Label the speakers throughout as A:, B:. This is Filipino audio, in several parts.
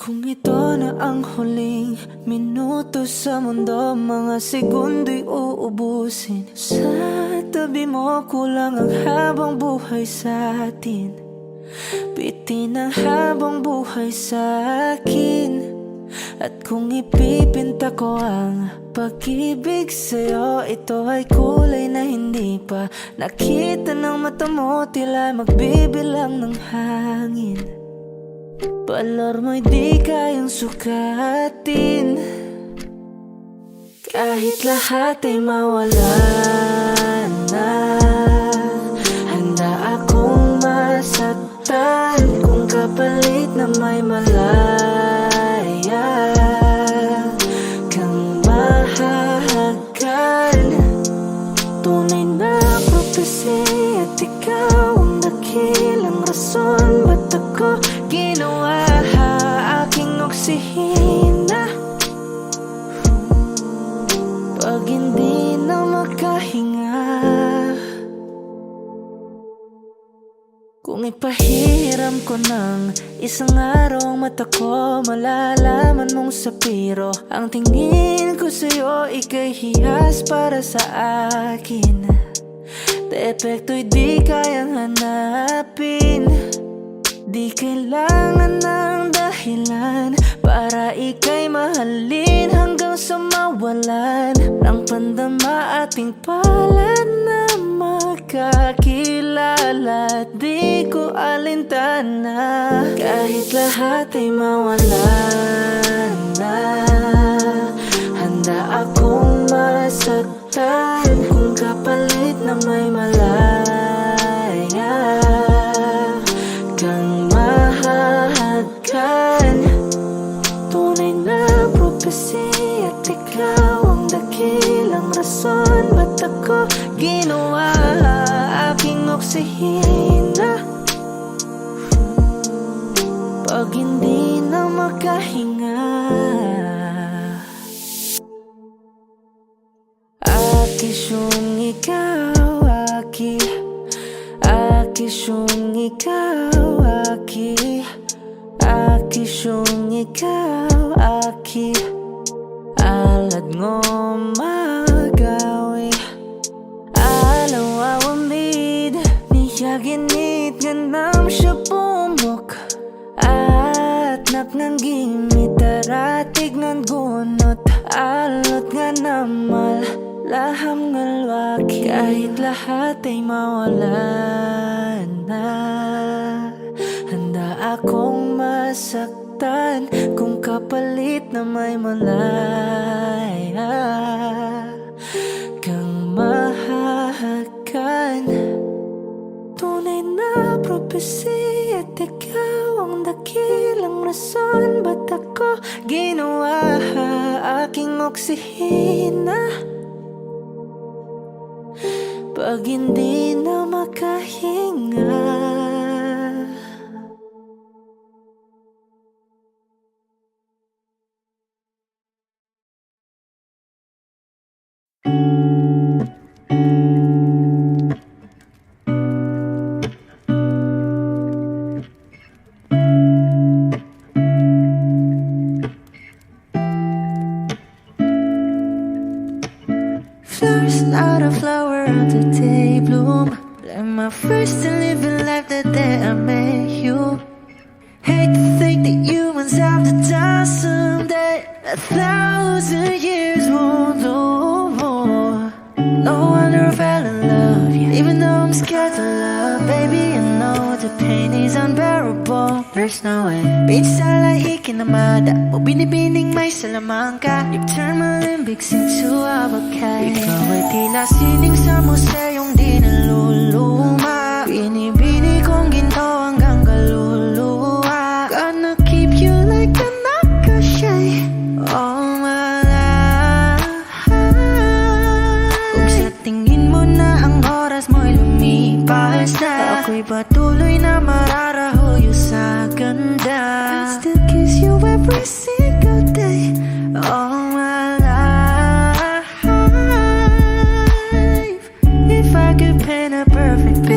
A: Kung ito na ang huling minuto sa mundo, mga segundo'y uubusin. Sa tabi mo kulang ang habang buhay sa atin. Bitin ang habang buhay sa akin. At kung ipipinta ko ang pag-ibig sa'yo, ito ay kulay na hindi pa nakita ng mata mo, tila magbibilang ng hangin. Balor mo'y di kayang sukatin. Kahit lahat ay mawala na, handa akong masaktan kung kapalit na may malaya kang mahahagan. Tunay na prophecy at ikaw ang dakilang rason ba't ako ginawa aking oksihina. Pag hindi na makahinga, kung ipahiram ko ng isang araw ang mata ko, malalaman mong sapiro ang tingin ko sa'yo, ika'y hiyas para sa akin. Depekto'y di kayang hanapin. Di kailangan ng dahilan para ika'y mahalin hanggang sa mawalan ng pandama ating palad na magkakilala. Di ko alintana kahit lahat ay mawalan na, handa akong masaktan kung kapalit na may malaya kang mahahagan. Tunay na prophecy at ikaw ang dakilang rason ba't ako ginawa aking oksihina. Pag hindi na makahinga, akisyong ikaw, akisyong ikaw, akisyong ikaw, alad ngo magawi alaw awamid niyaginit ganam siya pumok at napnanggimit taratig ng gunot alot nga namal laham ngalwaki. Kahit lahat ay mawala na, handa akong masaktan kung kapalit na may malaya kang mahahagan. Tunay na prophecy at ikaw ang dakilang rason ba't ako ginawa aking oksihina. Pag hindi na makahinga, flowers, not a flower on the day bloom. Like my first and living life the day I met you. Hate to think that humans have to die someday. 1,000 years won't do. No wonder I fell in love, yeah. Even though I'm scared to love, baby, I know the pain is unbearable. There's no way pinsala ikinamada mo binibining may salamang ka. You've turned my limbics into a bakay. Ikaw ay tila sining sa museyong di naluluma. Binibini kong ginto hanggang kaluluwa. Gonna keep you like a nakashay all my life. Kung sa tingin mo na ang oras mo'y lumipas na, ako'y patuloy na mararahuyo sa ganda. I'll still kiss you every single day all my life. If I could paint a perfect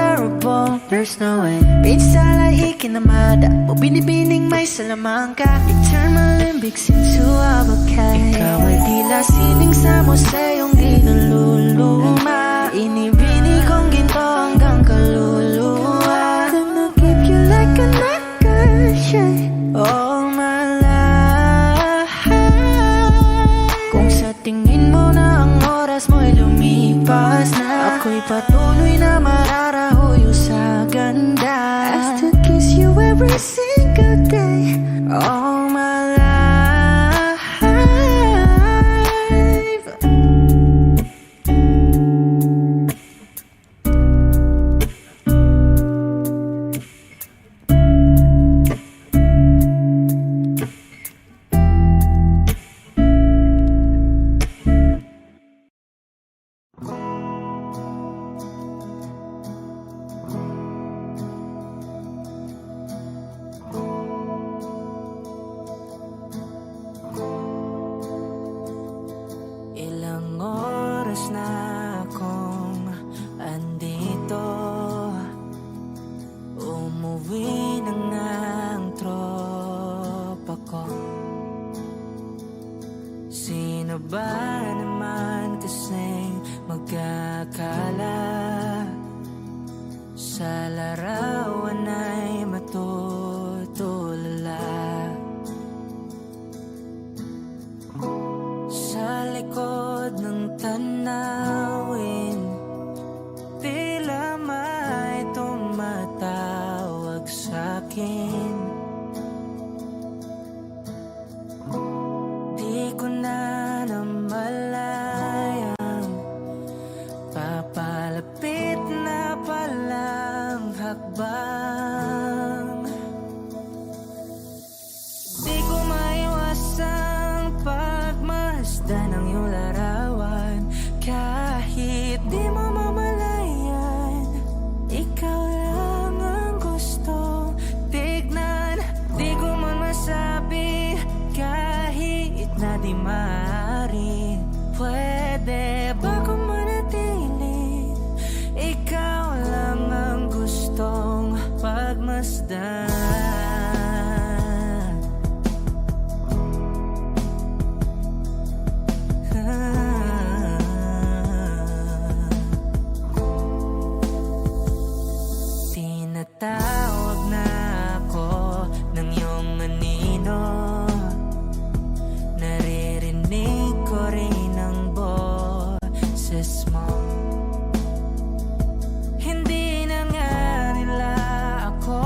A: unbearable. There's no way Pinsala ikinamada mo binibining may salamangka. I-turn my limbics into a bakay. Ikaw ay tila sining sa museyong di naluluma. Inibini kong ginto hanggang kaluluwa. Gonna keep you like a nightshade all my life. Kung sa tingin mo na ang oras mo'y lumipas na, ako'y patuloy na mararahuyo sa ganda. I still kiss you every single day all my life. Ilang oras na akong andito, umuwi na nga ang tropa ko. Sino ba naman kasing magkakala sa larawan ay matutulala? Sa likod ng tanawin, tila may tumatawag sa'kin. Di ko na namalayang papalapit na palang hakbang. Di ko maiwasang pagmasdan ng iyong larawan. Kahit di mo mamalayan, ikaw lang ang gusto tignan. Di ko man masabi kahit na di maaari. Pwede ba kung manatili? Ikaw lang ang gustong pagmasdan. Tinatawag na ako ng iyong anino. Naririnig ko rin ang boses mo. Hindi na nga nila ako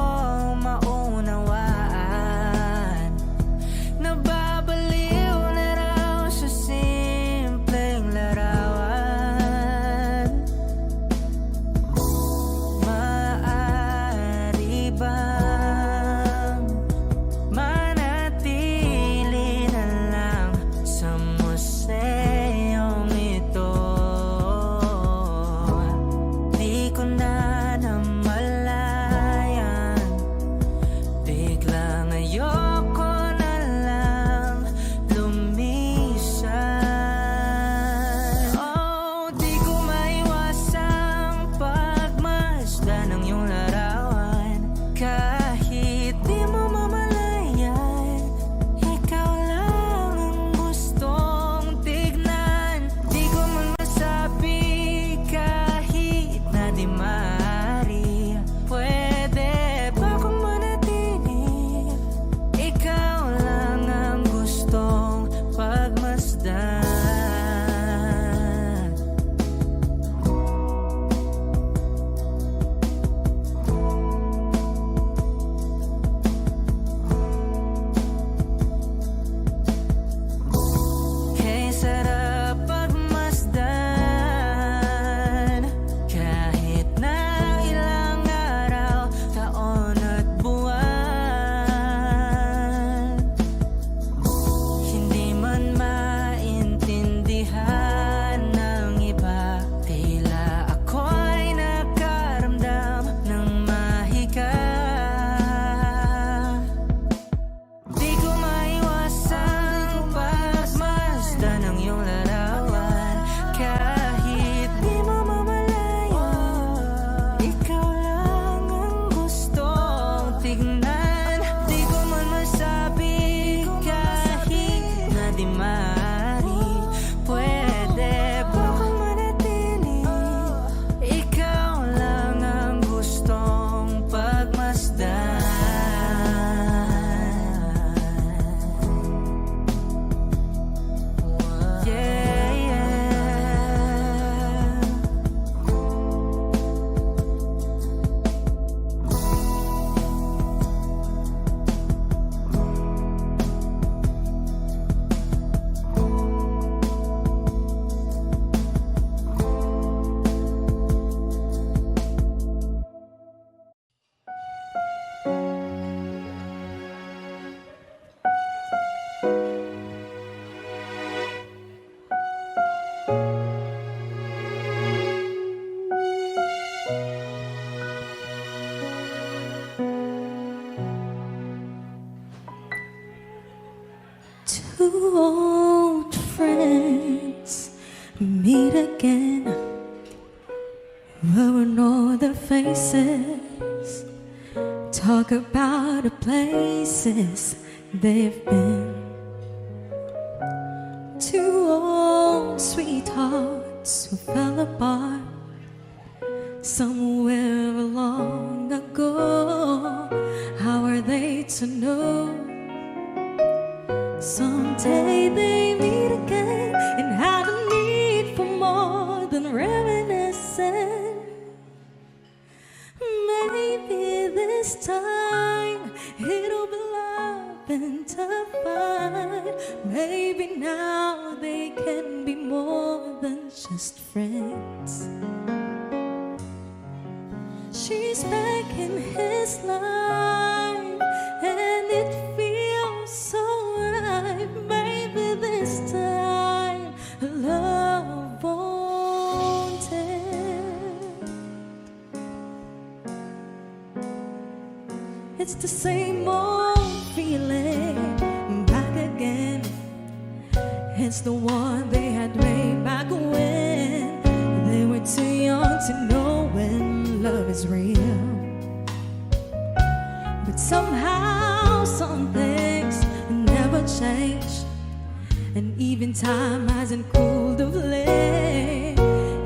A: maunawaan. Nababaliw na raw sa simpleng larawan. Maaari bang manatili na lang sa museyong ito? Di ko na namalayan, biglang ayoko na lang lumisan. Oh, di ko maiwasang pagmasdan ng iyong larawan. Kahit di mo mamalayan, ikaw lang ang gustong tignan. Di ko man masabi kahit na di maaari. Pwede ba kung manatili? Ikaw lang ang gustong pagmasdan. Two old friends meet again, ruin all their faces, talk about the places they've been. Two old sweethearts who fell apart somewhere long ago. How are they to know? Someday they meet again and have a need for more than reminiscing. Maybe this time it'll be love and divine. Maybe now they can be more than just friends. She's back in his life and it feels so right. Maybe this time love won't end. It's the same old feeling back again. It's the one they had way back when they were too young to know when love is real. But somehow some things never change, and even time hasn't cooled of late.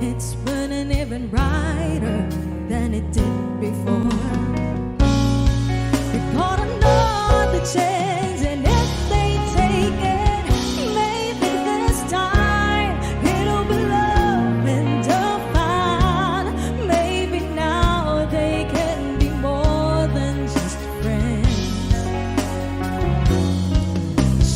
A: It's burning even brighter than it did before. They got another chance, and if they take it, maybe this time it'll be love and divine. Maybe now they can be more than just friends.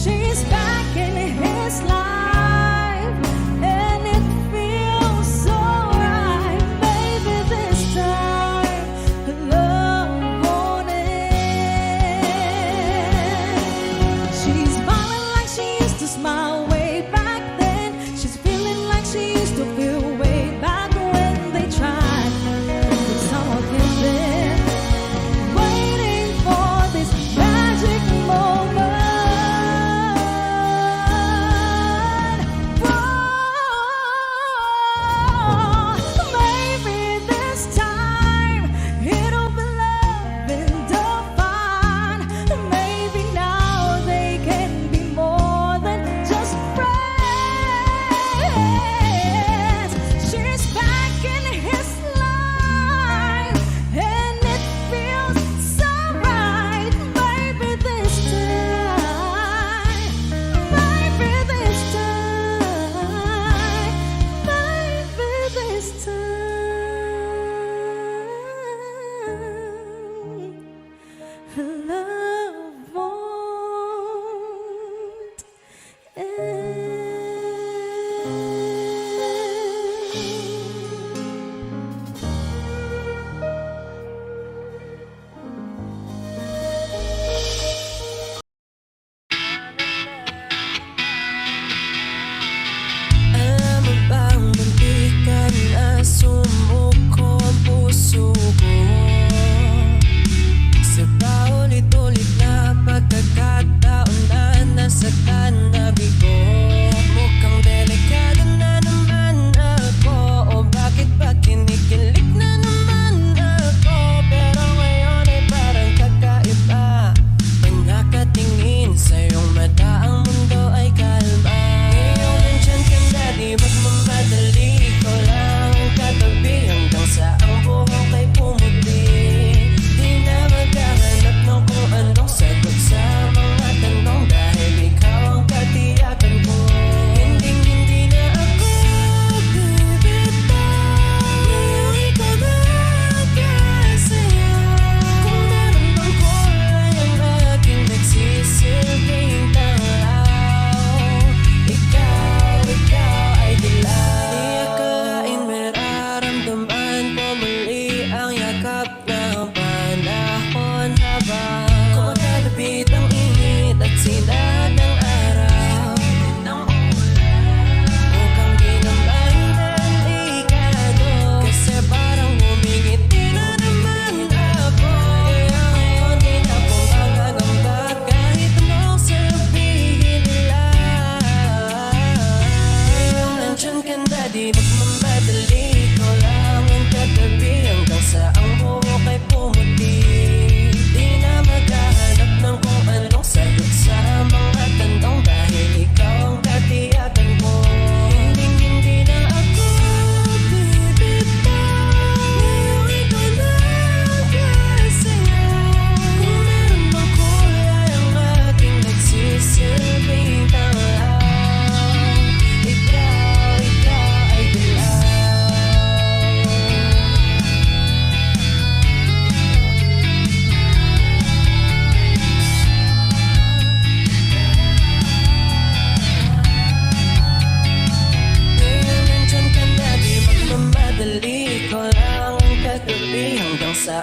A: She's back in his life and it feels so right. Maybe this time love won't end.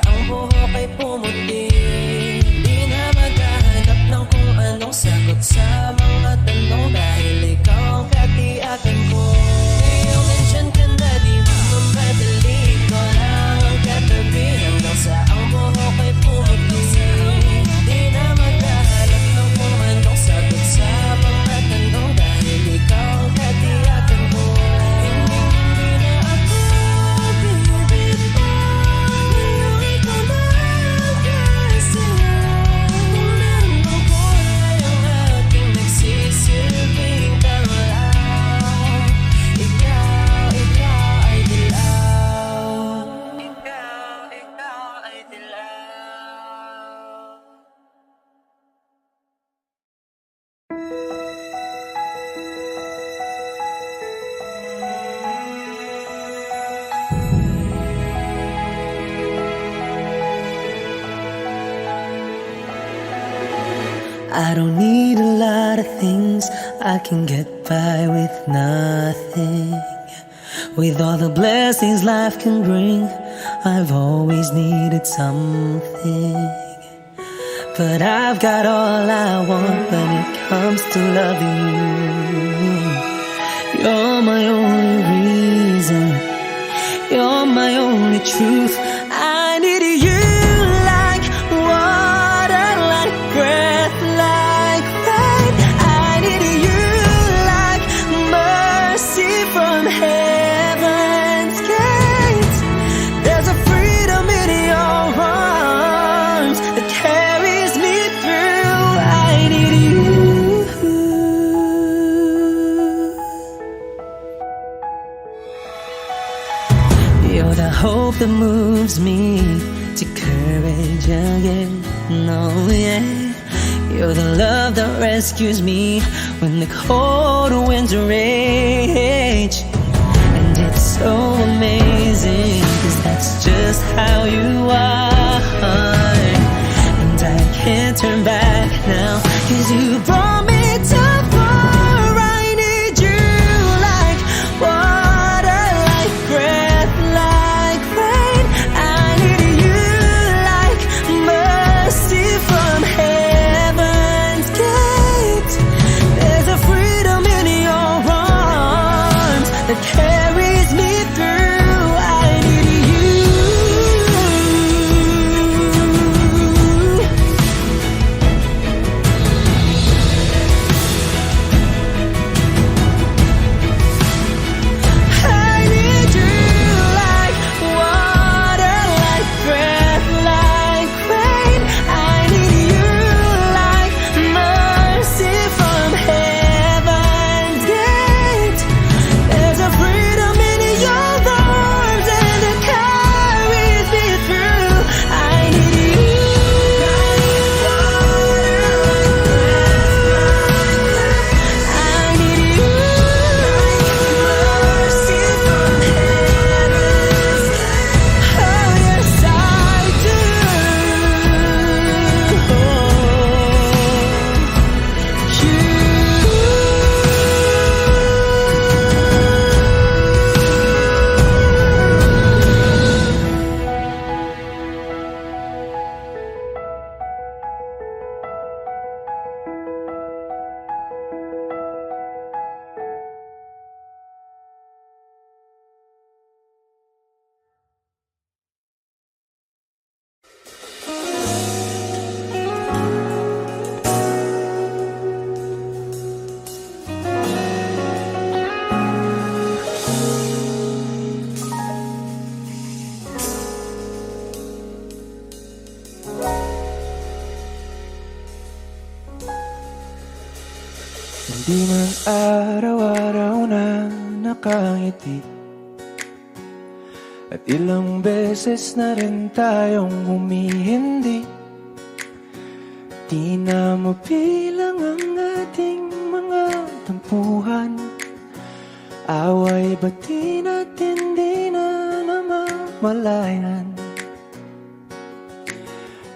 B: ang buhok ay pumuti. Di na maghahanap ng kung anong sagot sa mga tanong, dahil ikaw ang katiyakan ko. Ngayong nandyan ka na, di mo mamadali, ko lang ang katabi hanggang sa ang buhok ay pumuti. Di na maghahanap ng kung anong sagot sa mga tanong, dahil ikaw ang katiyakan ko. Hindi na ako bibitaw, ngayong ikaw na ang kasiyaw. Kung meron mang kulay ang aking nagsisilbing kalaw, ikaw ay dilaw. Ikaw ay dilaw.
A: I don't need a lot of things, I can get by with nothing. With all the blessings life can bring, I've always needed something. But I've got all I want when it comes to loving you. You're my only reason, you're my only truth. I need you like water, like breath, like rain. I need you like mercy from heaven's gates. There's a freedom in your arms that carries me through. I need you. You're the hope that moves me to courage again. No, yeah. You're the love that rescues me when the cold winds rage. And it's so amazing, 'cause that's just how you are. And I can't turn back now, 'cause you brought me too far. I need you like water, like breath, like rain. I need you like mercy from heaven's gate. There's a freedom in your arms that carries me through. I need you. I need you like water, like breath, like rain. I need you like mercy from heaven's gate. There's a freedom in your arms and it carries me through. I need you. I need you like mercy from heaven's gate. Oh yes, I do.
C: Hindi man araw-araw na nakangiti, at ilang beses na rin tayong humihindi. Di na mabilang ang ating mga tampuhan, away bati natin di na namamalayan.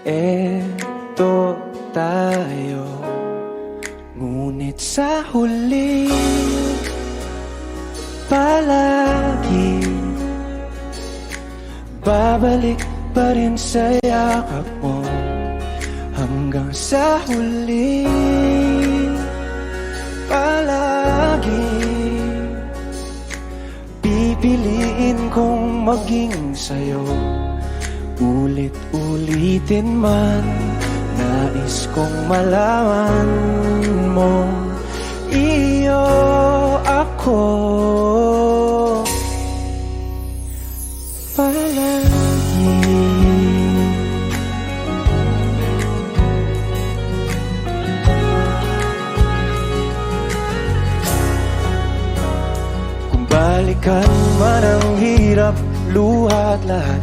C: Eto tayo, ngunit sa huli palagi babalik pa rin sa yakap mo hanggang sa huli. Palagi pipiliin kong maging sa'yo, ulit-ulitin man. Nais kong malaman mo, iyo ako palagi. Kung balikan man ang hirap, luha at lahat,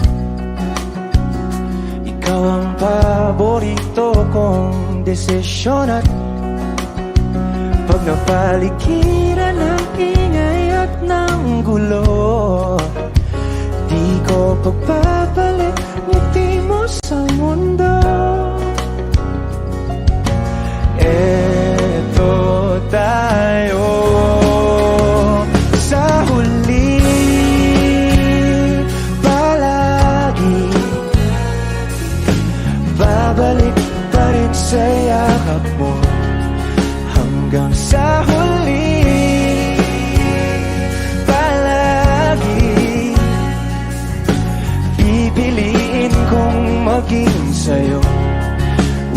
C: ikaw ang paborito kong desisyon. At pag napaligiran ng ingay at ng gulo, di ko pagpapalit ngiti mo sa mundo. Eto tayo sa huli, palagi babalik pa rin sa yakap mo hanggang sa huli. Palagi pipiliin kong maging sa'yo,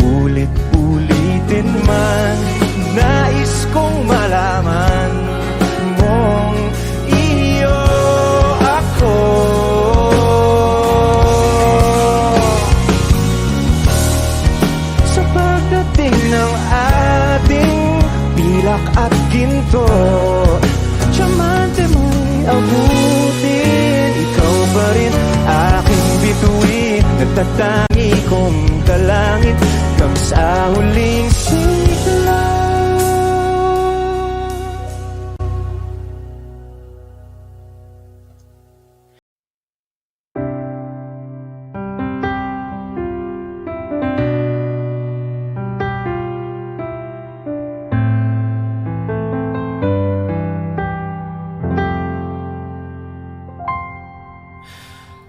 C: ulit-ulitin man. Nais kong malaman mong iyo ako. Sa pagdating ng ating pilak at ginto, tiyamante mo'y abutin. Ikaw pa rin aking bituin, nagtatangi kong dalangin hanggang sa huling sigla.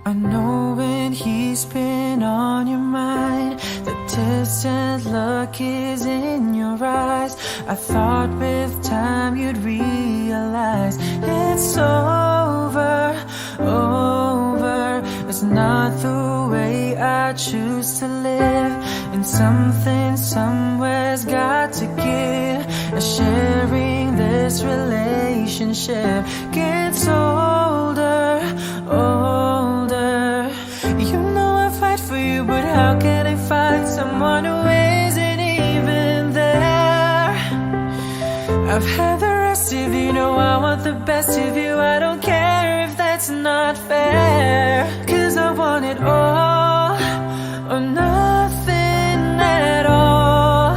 D: I know when he's been on your mind, the distant look is in your eyes. I thought with time you'd realize it's over, over. It's not the way I choose to live, and something somewhere's got to give. Sharing this relationship gets older, older. You know I fight for you, but how can I find someone who isn't even there? I've had the rest of you, know I want the best of you. I don't care if that's not fair, 'cause I want it all or nothing at all.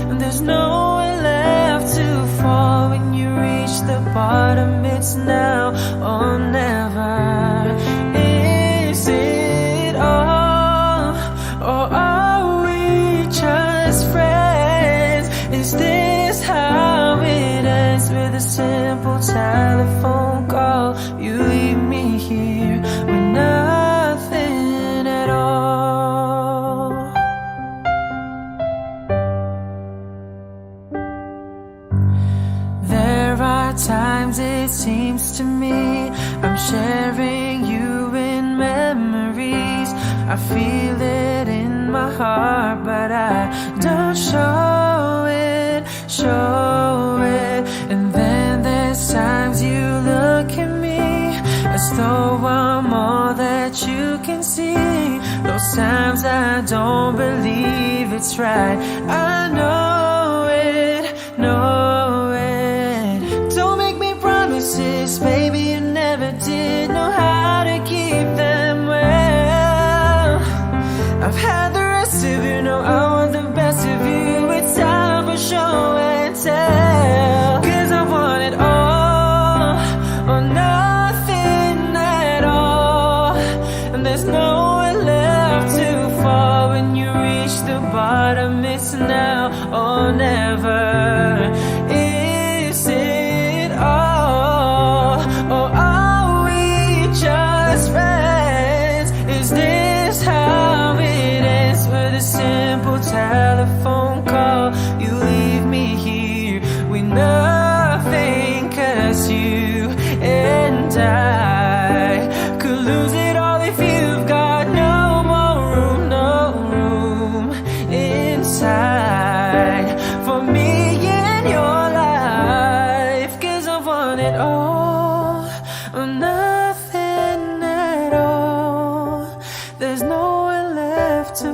D: And there's nowhere left to fall. When you reach the bottom, it's now or never. Is it all, or are we just friends? Is this how it ends, with a simple telephone call? You leave me here with nothing at all. There are times it seems to me I'm sharing you in memories. I feel it in my heart, but I don't show it, show it. And then there's times you look at me as though I'm all that you can see. Those times I don't believe it's right. I know it, know it. Don't make me promises, baby, you never did know how to keep them well. I've had the rest of you, know I want the best of you. It's time for show and tell, 'cause I want it all or nothing at all. And there's nowhere left to fall. When you reach the bottom, it's now or never. Is it all, or are we just friends? Is this how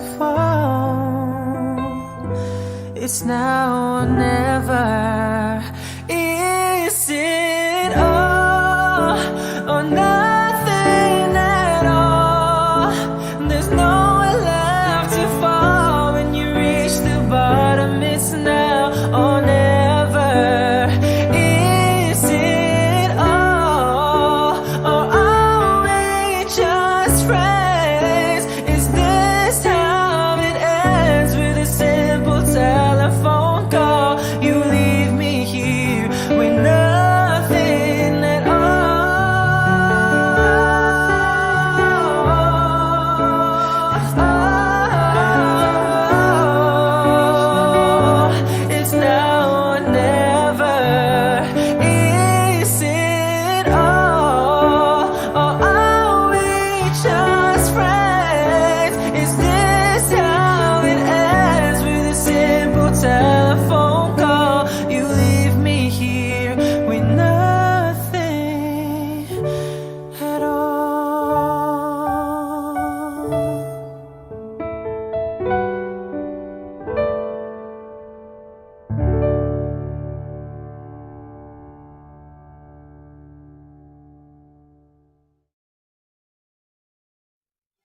D: telephone. It's now or never. Is it all or nothing at all? There's nowhere left to fall when you reach the bottom. It's now or never. Is it all or are we just friends? Is this how it ends with a simple telephone call? You leave me here with nothing at all. It's now or never. Is it all or are we just friends? Is this how it ends with a simple telephone call? You leave me here with nothing at all.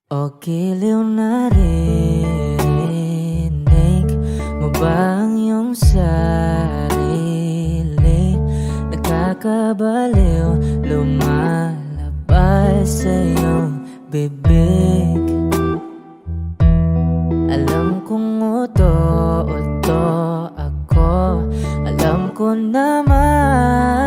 D: O giliw na rinig mo ba ang iyong sarili? Nakakabaliw, lumalabas sa iyong bibig. Alam kong uto-uto ako, alam ko na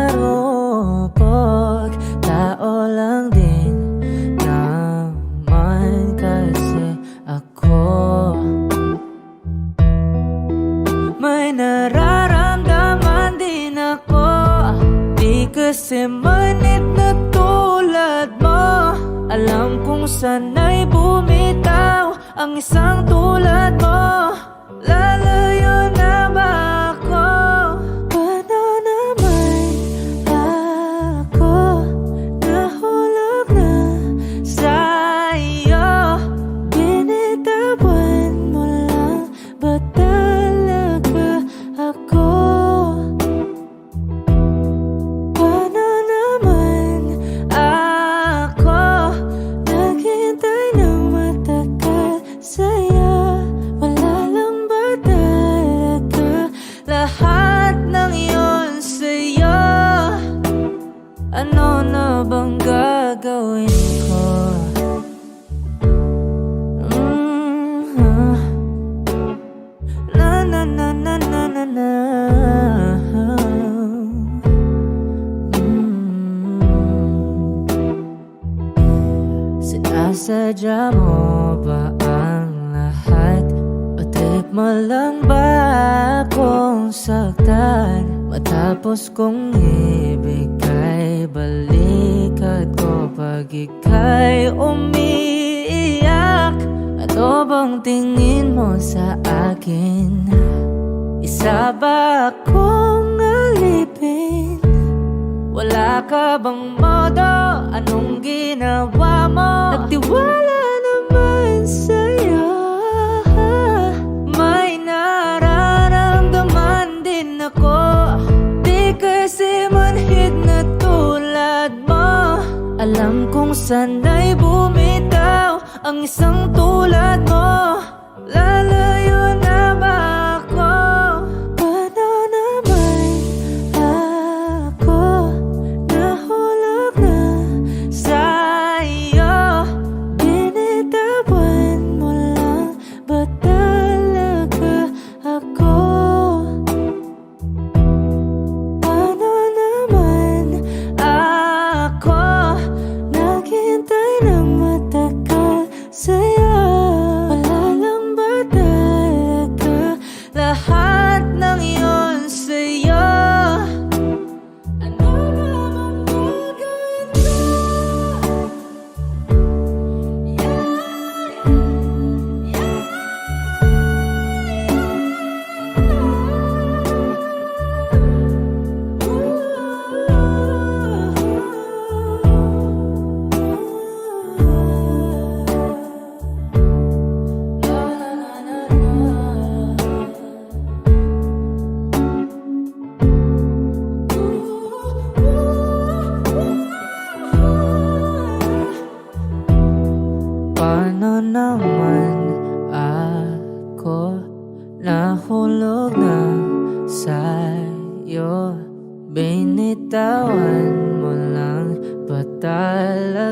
D: marupok. Tao lang din naman kasi ako. May nararamdaman din ako, di kasi manit na tulad mo. Alam kong sana'y bumitaw ang isang tulad mo. Lalayo na ba ako? Paano naman ako nahulog na sa'yo? Binitawan mo lang ba talaga ako? Paano naman ako naghintay ng matagal sa'yo? Wala lang ba talaga lahat ng yun sa'yo? Ano na bang gagawin ko? Na na na na na na na. Sinasadya mo ba ang lahat? O trip mo lang ba akong saktan? Matapos kong ibigay balikat ko pag ika'y umiiyak. Ano bang tingin mo sa akin? Isa ba akong alipin? Wala ka bang modo? Anong ginawa mo? Nagtiwala naman sa'yo. May nararamdaman din ako, di kasi manhid na tulad mo. Alam kong sana'y bumitaw ang isang tulad mo. Lalayo na ba ako? Paano naman ako nahulog na sa'yo?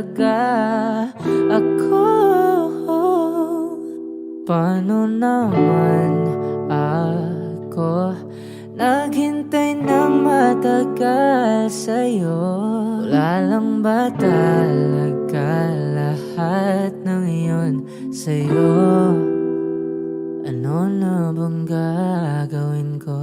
D: talaga ako. Paano naman ako naghintay ng matagal sa'yo? Wala lang ba talaga lahat ng iyon sa'yo? Ano na bang gagawin ko?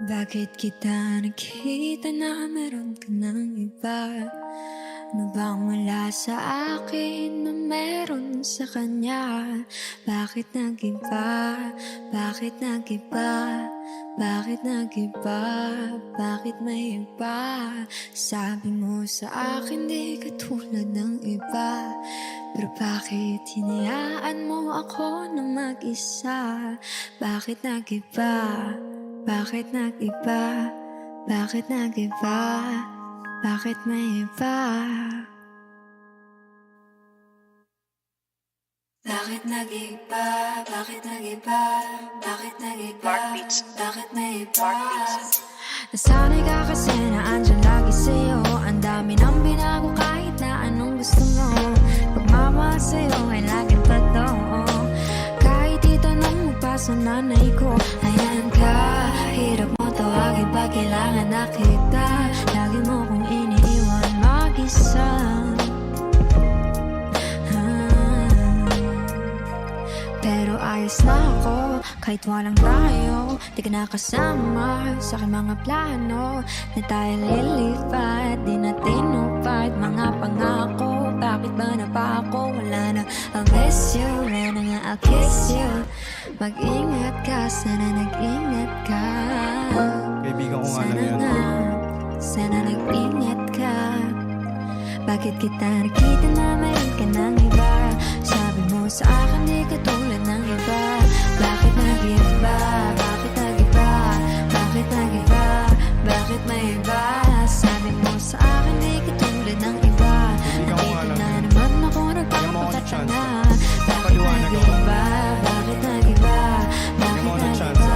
A: Bakit kita nakita na meron ka ng iba? Ano bang wala sa akin na meron sa kanya? Bakit nag-iba? Bakit nag-iba? Bakit nag-iba? Bakit may iba? Sabi mo sa akin di ka tulad ng iba. Pero bakit hinayaan mo ako na mag-isa? Bakit nag-iba? Bakit nag-iba? Bakit nag-iba? Bakit may iba? Bakit nag-iba? Bakit nag-iba? Bakit nag-iba? Bakit may iba? Nasanay ka kasi na andyan lagi sa'yo. Ang dami nang binago kahit na anong gusto mo. Pagmamahal sa'yo ay laging totoo. Kahit itanong mo pa sa nanay ko, ayan ka. Hirap mo tawagin pag kailangan na kita. Lagi mo kong iniiwan mag-isa. Pero ayos na ako, kahit walang tayo. Di ka nakasama sa aking mga plano. Na tayo lilipat, di na tinupad mga pangako. Bakit ba na pa ako? Wala na, I'll miss you. Wala na nga, I'll kiss you. Mag-ingat ka, sana nag-ingat ka.
C: Kaibigan ko nga lang yan.
A: Sana nag-ingat ka. Bakit kita nakita na mayroon ka ng iba? Sabi mo sa akin di ka tulad ng iba. Bakit nag-iba? Bakit nag-iba? Bakit nag-iba? Bakit may iba? Sabi mo sa akin di ka tulad ng iba. Nandito na naman ako nagpapakatanga. Bakit nag-iba? Bakit nag-iba? Bakit nag-iba?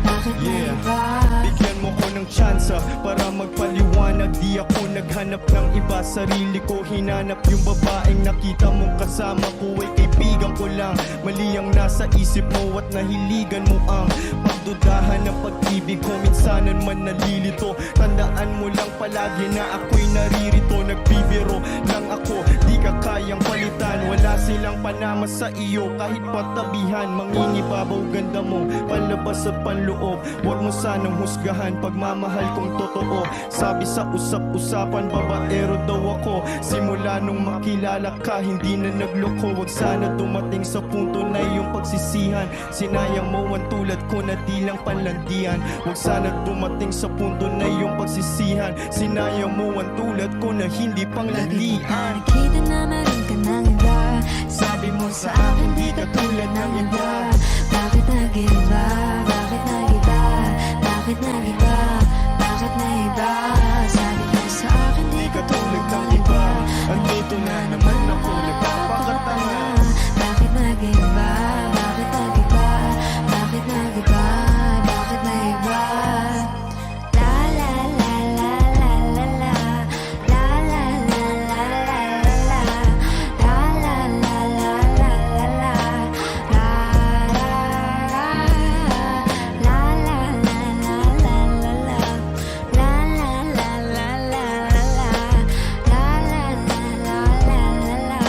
A: Bakit nag-iba?
C: Bigyan mo ko ng tsansa para magpaliwanag. Di ako naghanap ng iba, sarili ko hinanap. Yung babaeng nakita mong kasama ko ay kaibigan ko lang. Mali ang nasa isip mo at nahiligan mo ang pagdudahan ng pag-ibig ko. Minsanan man nalilito, tandaan mo lang palagi na ako'y naririto. Nagbibiro lang ako, di ka kayang palitan. Wala silang panama sa iyo kahit patabihan. Mangingibabaw ganda mo, palabas at panloob. Huwag mo sanang husgahan pagmamahal kong totoo. Sabi sa usap-usapan, babaero daw ako. Simula nung makilala ka, hindi na nagloko. Huwag sana dumating sa punto na iyong pagsisihan. Sinayang mo ang tulad ko na di lang panlandian. Huwag sana dumating sa punto na iyong pagsisihan. Sinayang mo ang tulad ko na hindi panglandian.
A: Nakita na meron ka ng iba. Sabi mo sa akin di ka tulad ng iba. Bakit nag-iba? Bakit nag-iba? Bakit nag-iba? Bakit nag-iba? Sabi mo sa akin di ka tulad ng iba.
C: Andito na naman ako nagpapakatanga.
A: Bakit nag-iba? Bakit nag-iba? Bakit nag-iba? Bakit nag-iba? La la la la la la la. La la la la la la la. La la la la la la la. La la la la la la la la. La la la la la la la. La la la la la la la.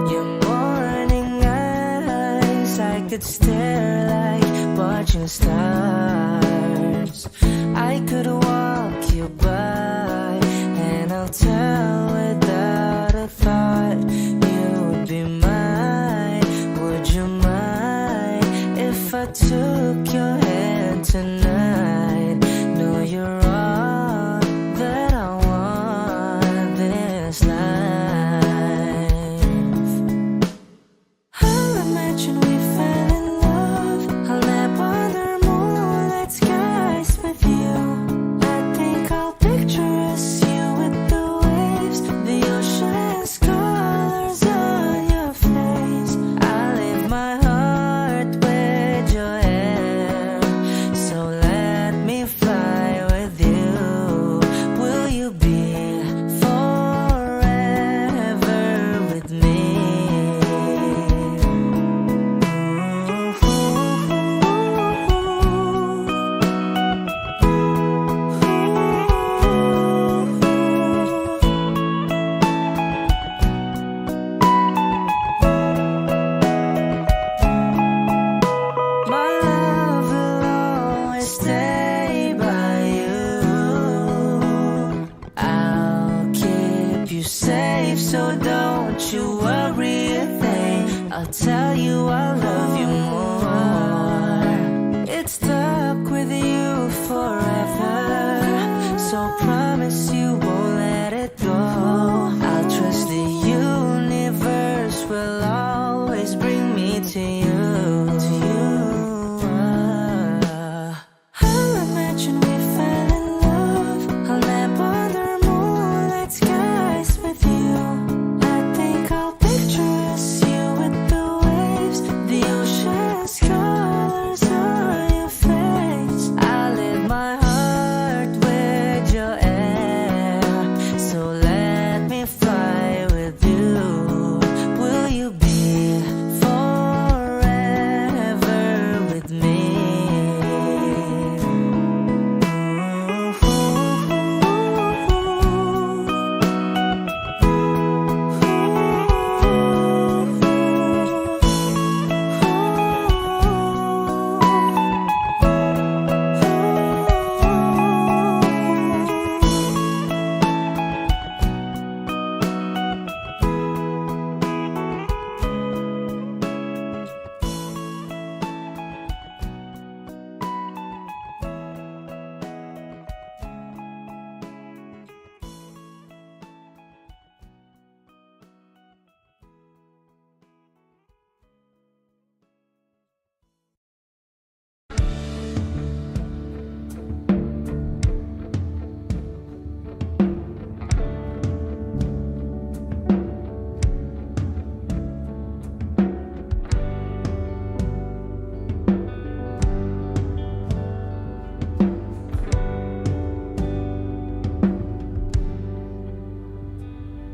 D: Your morning eyes, I could stare like watching stars. I could walk you by, and I'll tell without a thought you would be mine. Would you mind if I took your hand tonight? No, you're all so don't you worry a thing. I'll tell you I love you more. It's stuck with you forever, so promise you won't let it go. I'll trust the universe will always bring me to you. I'll imagine we fell in love. I'll nap under moonlight skies with you. I think I'll picture us, you with the waves, the ocean's colors on your face. I live my heart with your air, so let me fly with you. Will you be forever with me?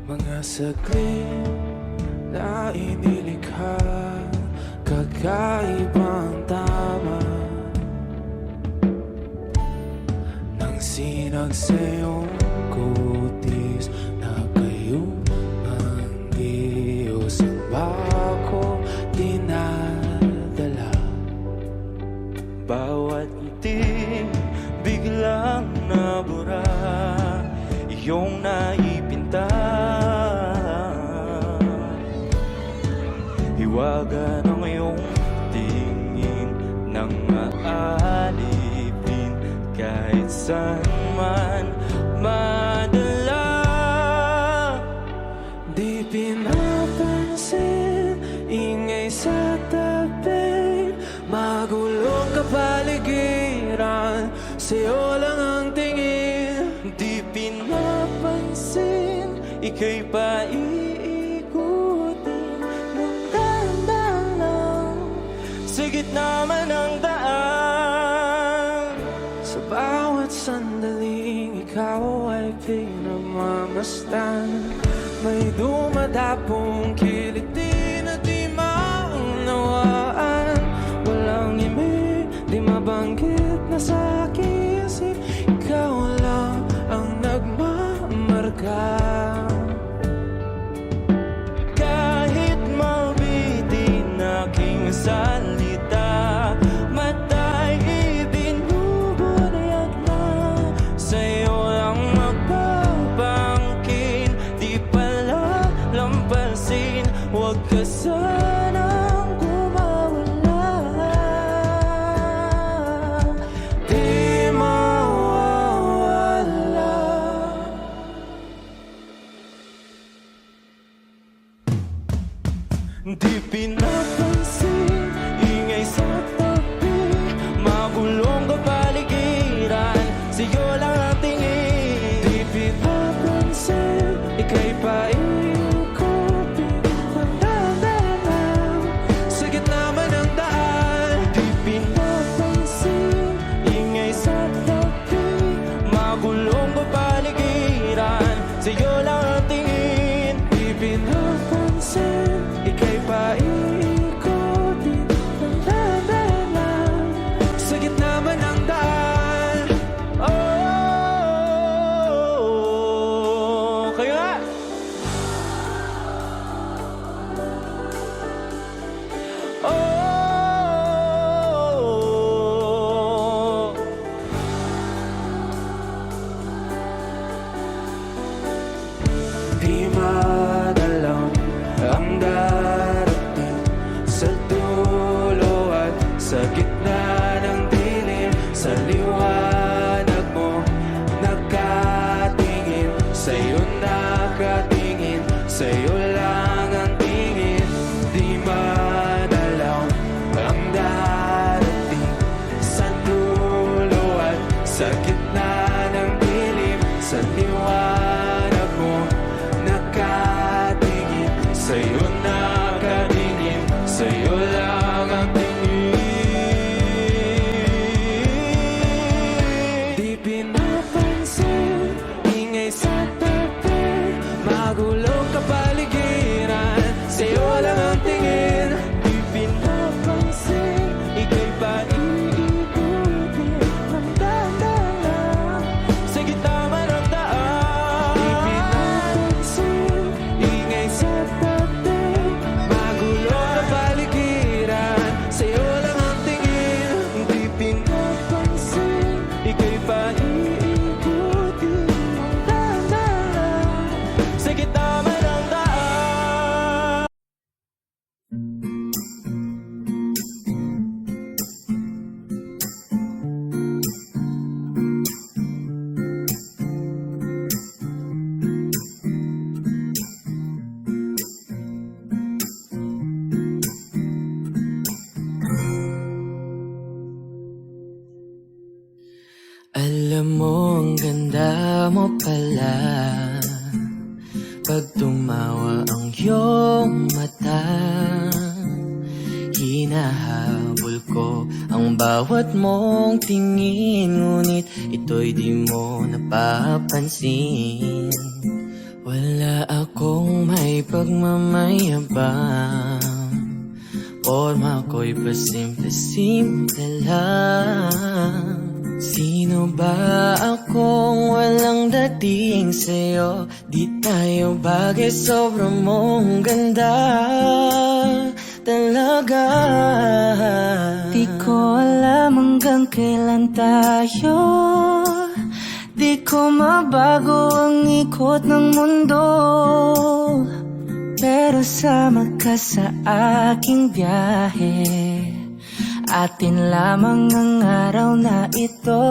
E: Mga saglit na inilikha, kakaibang tama nang sinag sa iyong kutis na kayong ang Diyos ang bako dinadala.
C: Bawat ngiti biglang nabura, iyong naipinta. Hiwaga ng iyong tingin nang maalipin kahit saan man madala.
E: Di pinapansin, ingay sa tabi, magulong kapaligiran, sa'yo lang ang tingin.
C: Di pinapansin, ika'y paiikutin ng dahan-dahan lang sa gitna man ng daan.
E: Sa bawat sandaling ikaw ay pinagmamasdan, may dumadapong kiliti na di maunawaan. Walang imig, di mabanggit na sa aking isip, ikaw lang ang nagmamarka.
C: Kahit mabitin aking salita, mata'y ibinubunayag na sa'yo lang magbabangkin. Di pala lampasin, huwag ka sanang kumawala.
E: Di mawawala.
C: Di pinapansin, ingay sa tabi, magulong kapaligiran, sa'yo lang ang tingin.
E: Di pinapansin, ika'y paiikutin ng dahan-dahan sa gitna man ng daan.
C: Di pinapansin, ingay sa tabi, magulong kapaligiran, sa'yo lang ang tingin.
E: Di pinapansin, ika'y paiikutin ng dahan-dahan sa gitna man ng daan.
C: Oh, kaya oh,
E: Di madali sa'yo nakatingin, sa'yo lang ang tingin. Di pinapansin, ingay sa tabi, magulong kapaligiran, sa'yo lang ang tingin. Di pinapansin, ika'y pa iikutin ng dahan-dahan sa gitna man ng daan. Di pinapansin, ingay sa tabi, magulong kapaligiran, sa'yo lang ang tingin. Di pinapansin, ika'y pa iikutin ng dahan-dahan sa gitna man ng daan. Alam mo, ang ganda mo pala pag tumawa ang iyong mata. Hinahabol ko ang bawat mong tingin, ngunit ito'y di mo napapansin. Wala akong may pagmamayabang, forma ko'y pasimple-simple lang. Sino ba akong walang dating sa'yo? Di tayo bagay, sobrang mong ganda talaga.
D: Di ko alam hanggang kailan tayo, di ko mabago ang ikot ng mundo, pero sama ka sa aking biyahe. Atin lamang ang araw na ito.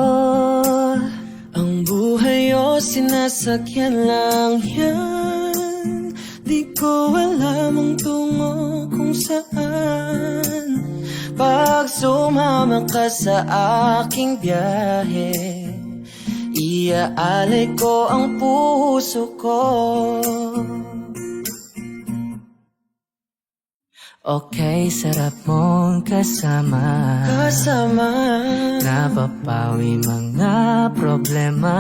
B: Ang buhay o sinasakyan lang yan, di ko alam ang tungo kung saan. Pag sumama ka sa aking biyahe, iaalay ko ang puso ko.
D: Okay, sarap mong kasama, napapawi mga problema.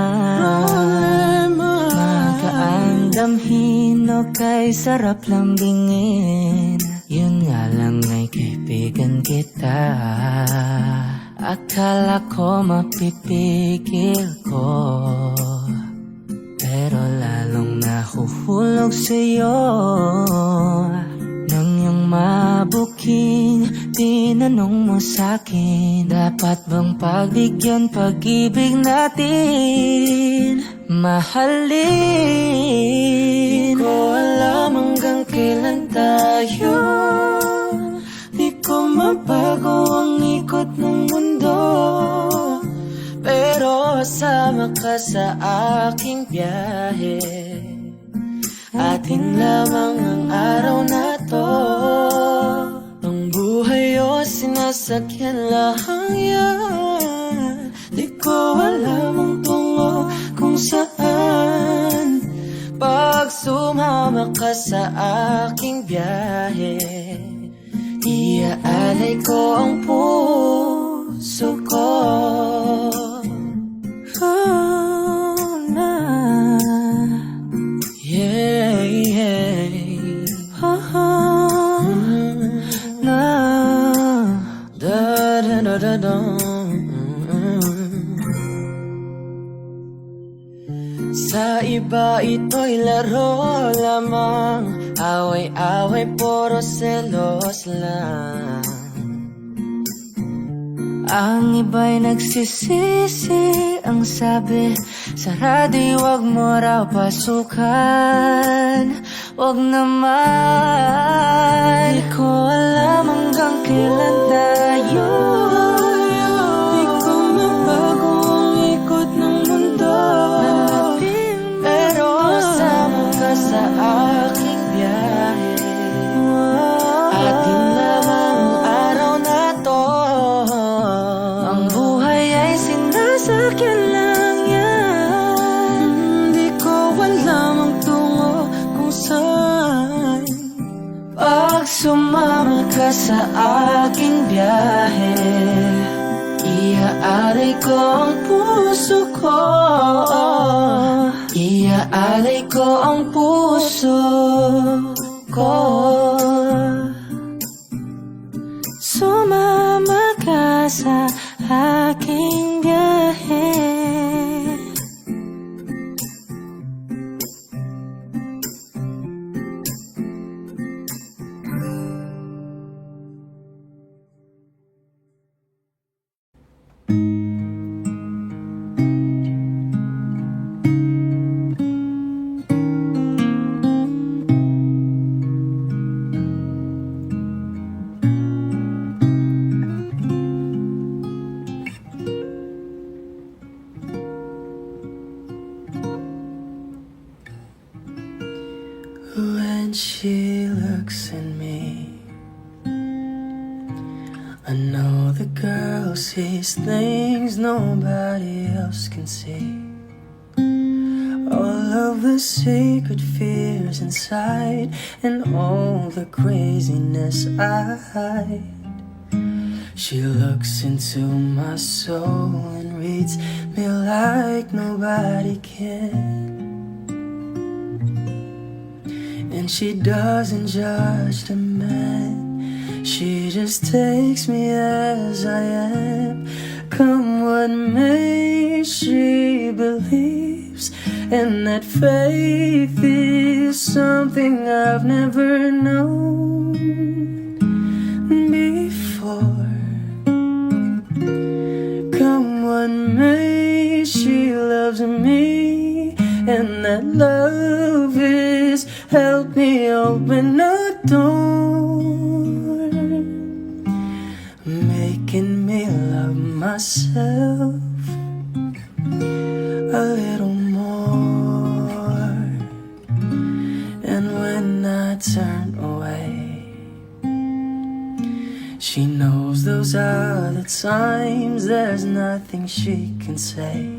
D: Magaan damhin, okay, sarap lambingin. Yun nga lang ay kaibigan kita. Akala ko mapipigil ko, pero lalong nahuhulog sa'yo. Nang iyong mabuking, tinanong mo sa'kin, dapat bang pagbigyan pag-ibig natin, mahalin?
B: Di ko alam hanggang kailan tayo, di ko mabago ang ikot ng mundo, pero sama ka sa aking biyahe. Atin lamang ang araw na to. Ang buhay o sinasakyan lang yan, di ko alam ang tungo kung saan. Pag sumama ka sa aking biyahe, iaalay ko ang puso ko.
D: Oh, na.
B: Yeah, yeah.
D: Oh, na.
B: Da da da da da. Sa iba ito'y laro lamang, away-away puro selos lang.
D: Ang iba'y nagsisisi, ang sabi sa radyo, wag mo raw pasukan. Wag naman. Di ko alam hanggang kailan tayo,
B: Di ko mabago ang ikot ng mundo, pero sama ka sa aking biyahe. Atin lamang ang araw na to.
D: ang buhay ay sinasakyan lang yan.
B: Di ko alam ang tungo kung saan.
D: sumama ka sa aking biyahe, iaalay ko ang puso ko, iaalay ko ang puso ko. Sumama ka sa aking biyahe. When she looks at me, I know the girl sees things nobody else can see. All of the secret fears inside, and all the craziness I hide. She looks into my soul and reads me like nobody can. And she doesn't judge the man, she just takes me as I am. Come what may, she believes, and that faith is something I've never known before. Come what may, she loves me, and that love is help me open a door, making me love myself a little more. And when I turn away, she knows those are the times there's nothing she can say,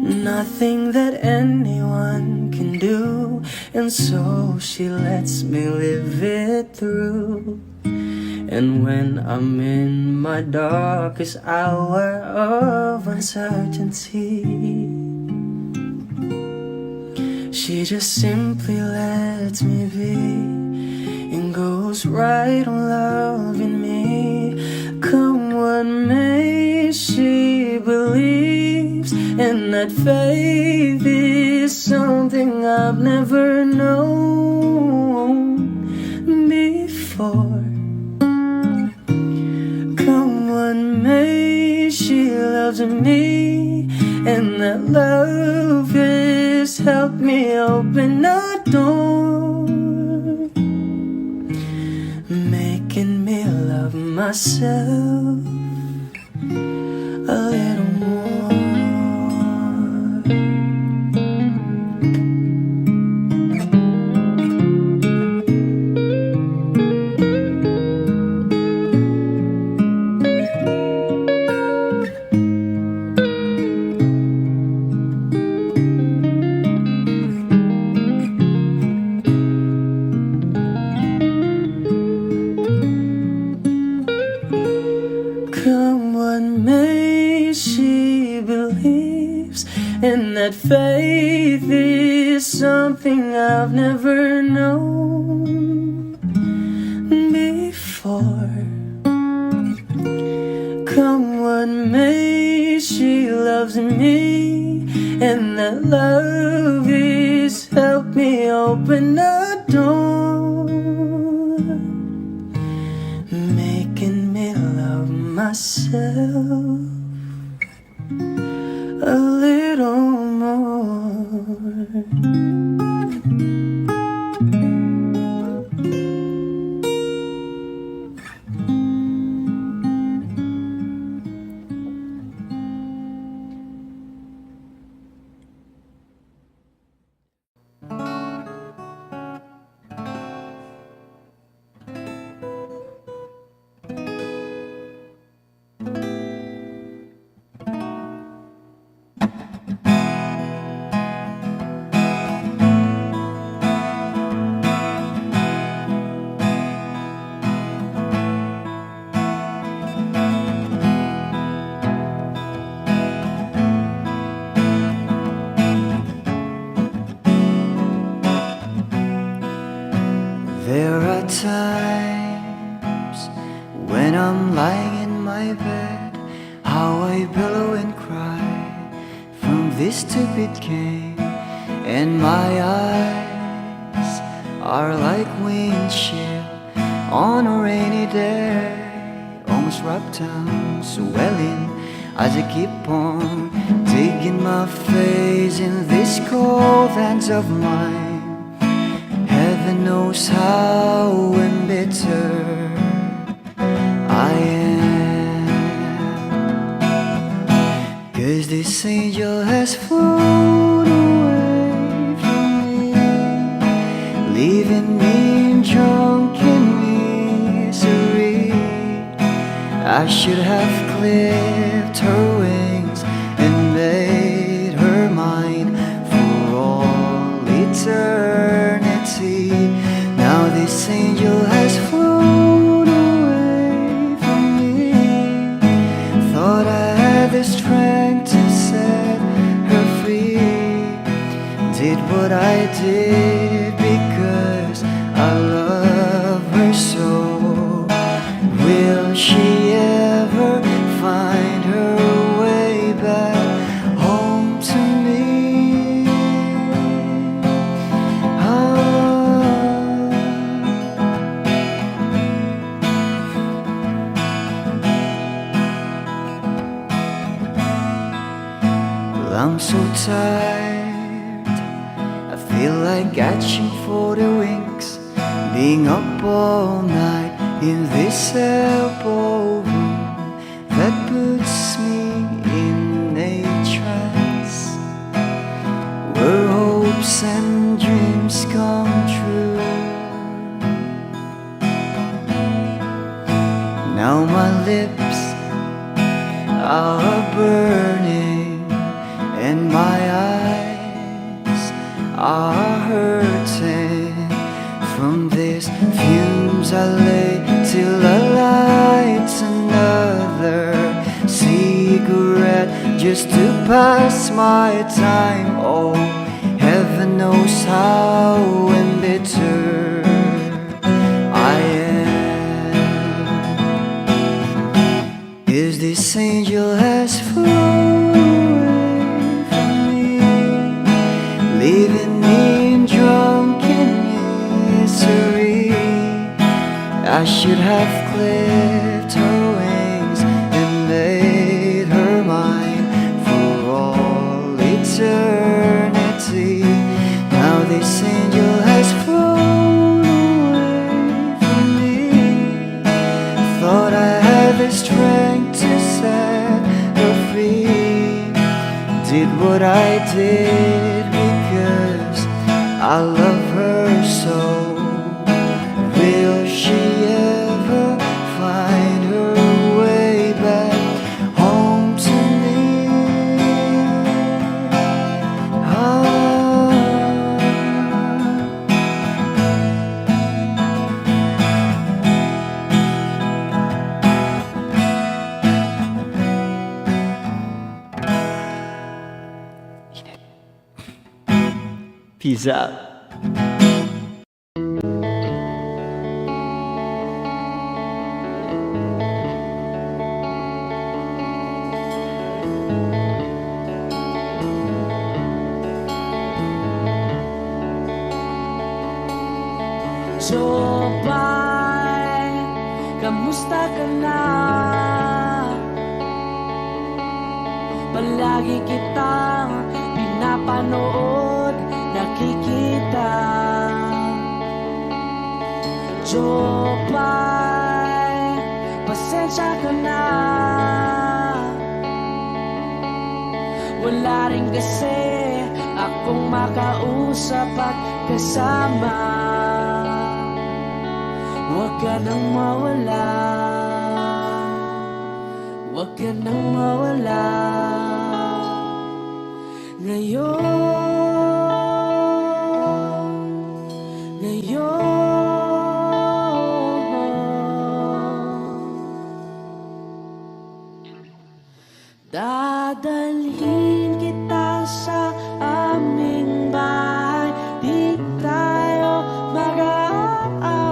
D: nothing that anyone can do, and so she lets me live it through. And when I'm in my darkest hour of uncertainty, she just simply lets me be and goes right on loving me. Come what may, she believes, and that faith is something I've never known before. Come what may, she loves me, and that love has helped me open a door, making me love myself a little more. Come what may, she believes, and that faith is something I've never known before. Come what may, she loves me, and that love is helped me open a door, making me love myself a little more.
F: There are times when I'm lying in my bed, how I billow and cry from this stupid game, and my eyes are like windshield on a rainy day, almost wrapped down, swelling as I keep on digging my face in these cold hands of mine. Heaven knows how embittered I am, 'cause this angel has flown away from me, leaving me drunken misery. I should have clipped her wings and made her mine for all eternity. Now this angel has flown away from me. Thought I had the strength to set her free. Did what I did because I love her so. Will she ever find her way back home to me? Well, I'm so tired, I feel like catching for the wings, being up all night in this elbow room that puts me in a trance, where hopes and dreams come true. Now my lips are burning and my eyes are hurting from these fumes. I lay till I light another cigarette just to pass my time. Oh, heaven knows how embittered I am, 'cause this angel has flown away from me, leaving me drunken misery. I should have clipped her wings and made her mine for all eternity. Now this angel has flown away from me. Thought I had the strength to set her free. Did what I did because I love her so. Will she ever find her way back home to me? Peace out.
D: Jopay, kamusta ka na? Palagi kitang pinapanood, nakikita. Jopay, pasensya ka na. Wala rin kasi akong makausap at kasama. Huwag ka nang mawala, huwag ka nang mawala. Dadalhin kita sa aming bahay, di tayo mag-aaway.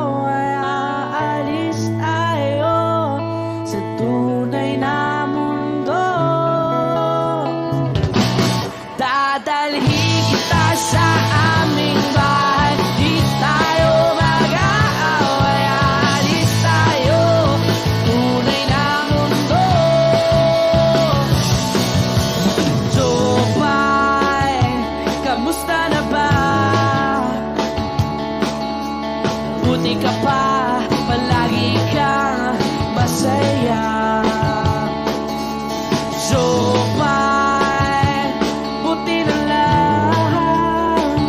D: Makinig ka pa, palagi kang masaya. So fine, buti na lang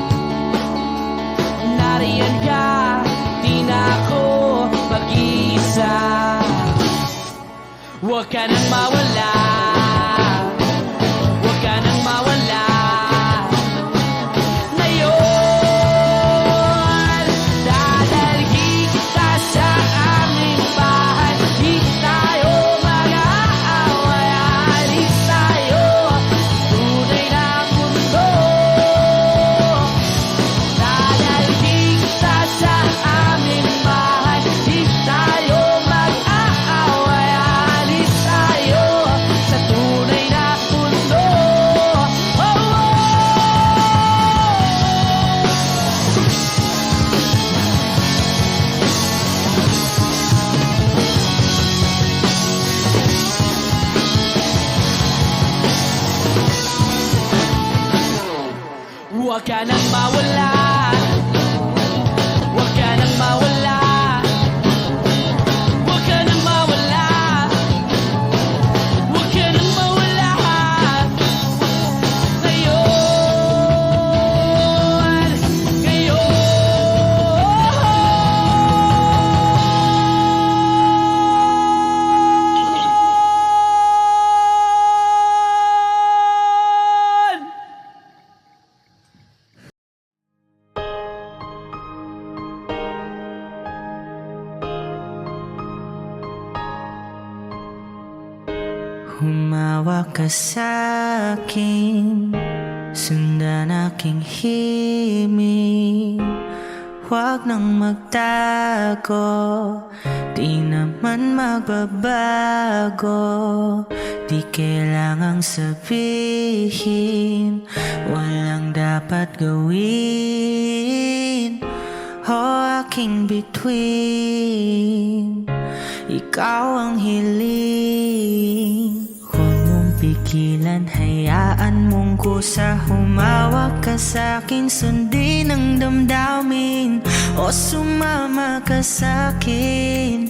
D: nariyan ka, di na ako mag-iisa. Huwag ka nang mawala, huwag ka nang mawala. Ngayon, dadalhin kita sa aming bahay. Di tayo mag-aaway, alis tayo tunay na mundo. Dadalhin kita sa aming bahay. Di tayo mag-aaway, alis tayo sa tunay na mundo. Oh, oh. Huwag ka nang mawala, huwag ka nang mawala, huwag ka nang mawala, huwag ka nang mawala. Ngayon, ngayon. Humawak ka sa'kin, sundan aking himig. Huwag nang magtago, di naman magbabago. Di kailangang sabihin, walang dapat gawin. O aking bituin, ikaw ang hiling. Huwag mong pigilan, hayaan mong kusa. Humawak ka sa'kin, sundin ang damdamin. O sumama ka sa'kin,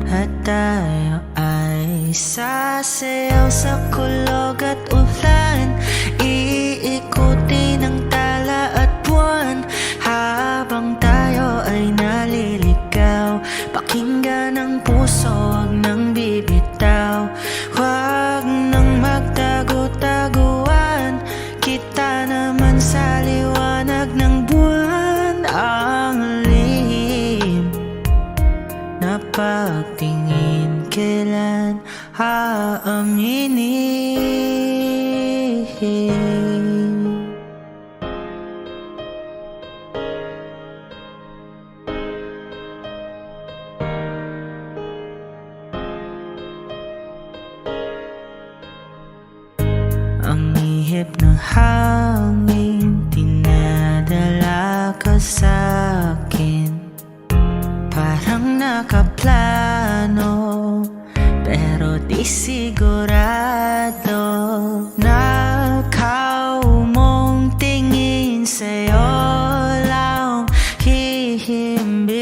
D: at tayo ay sasayaw sa kulog at ulan. Iikutin ang tala at buwan, habang tayo ay naliligaw. Pakinggan ang puso, huwag nang bibitaw. Huwag nang magtago-taguan, kita naman sa liwanag ng buwan. Ang lihim na pagtingin, kailan aaminin? Ang ihip ng hangin, dinadala ka sa'kin. Parang nakaplano, pero di sigurado. Nakaw mong tingin, sa'yo lang hihimbing.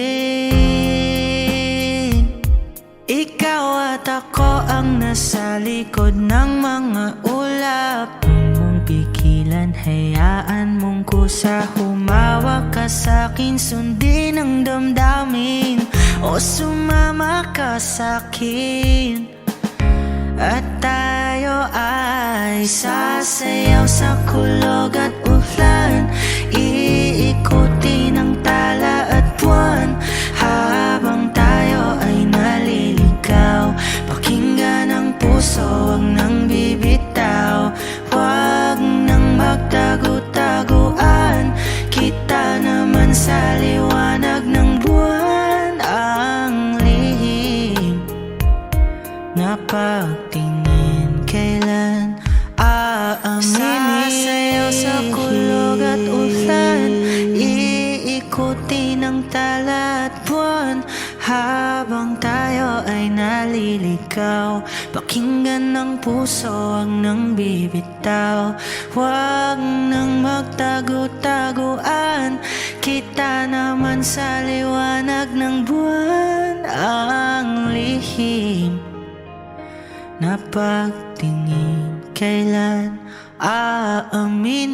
D: Ikaw at ako ang nasa likod ng mga ulap. Huwag mong pigilan, hayaan mong kusa. Humawak ka sa'kin, sundin ang damdamin. O sumama ka sa'kin, at tayo ay sasayaw sa kulog at ulan. Iikutin ang tala at buwan, habang tayo ay naliligaw. Pakinggan ang puso, huwag nang bibitaw. Huwag nang magtago-taguan, kita naman sa liwanag ng buwan. Ang lihim na pagtingin, kailan aaminin? Sasayaw sa kulog at ulan, iikutin
A: ng tala at buwan. Habang tayo ay naliligaw, pakinggan ng puso, wag nang bibitaw. Wag nang magtago-taguan, kita naman sa liwanag ng buwan. Ang lihim na pagtingin, kailan aaminin?